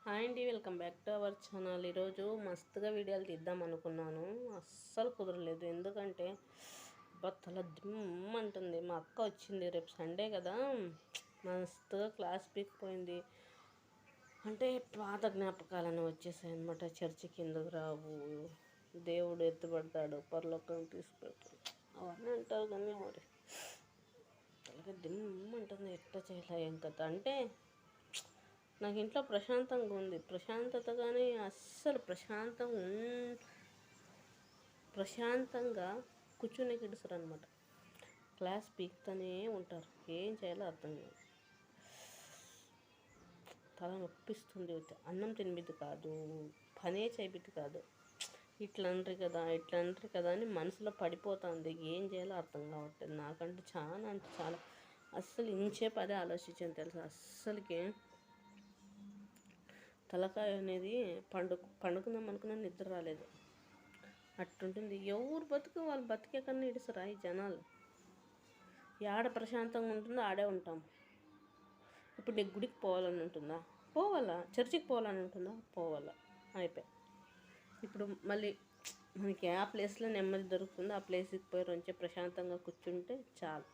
Hi అండి, welcome back to our channel. ఈరోజు మస్తుగా వీడియోలు తీద్దాం అనుకున్నాను, అస్సలు కుదరలేదు. ఎందుకంటే తల దిమ్ అంటుంది. మా అక్క వచ్చింది, రేపు సండే కదా, మస్తుగా క్లాస్ పీకిపోయింది. అంటే పాత జ్ఞాపకాలను వచ్చేసాయి అనమాట. చర్చికి ఎందుకు రావు, దేవుడు ఎత్తుపడతాడు, పరలోకం తీసుకెళ్తాడు అవన్నీ అంటారు. కానీ మరి తలకి దిమ్ అంటుంది. ఎట్లా చేయాలి ఏం కథ అంటే, నాకు ఇంట్లో ప్రశాంతంగా ఉంది. ప్రశాంతత కానీ అస్సలు ప్రశాంతంగా కూర్చునే కిడుస్తారు అనమాట. క్లాస్ పీక్తూనే ఉంటారు. ఏం చేయాలో అర్థం కాదు. తల నొప్పిస్తుంది. అన్నం తినబిద్ది కాదు, పనే చేయబిద్ది కాదు. ఇట్లా అంటారు కదా అని మనసులో పడిపోతుంది. ఏం చేయాలో అర్థం కావట్లేదు. నాకంటే చాలా అంటే చాలా అస్సలు ఇంచేపు అదే ఆలోచించాను తెలుసా. అస్సలకి తలకాయ అనేది పండుకుందాం అనుకున్న నిద్ర రాలేదు. అట్టుంటుంది. ఎవరు బతుకు వాళ్ళు బతికే కన్నా ఇడుసరా ఈ జనాలు. ఆడ ప్రశాంతంగా ఉంటుందో ఆడే ఉంటాం. ఇప్పుడు నీకు గుడికి పోవాలని ఉంటుందా, పోవాలా. చర్చికి పోవాలని ఉంటుందా, పోవాలా. అయిపోయి ఇప్పుడు మళ్ళీ మనకి ఆ ప్లేస్లో నెమ్మది దొరుకుతుందో ఆ ప్లేస్కి పోయి కొంచెం ప్రశాంతంగా కూర్చుంటే చాలు.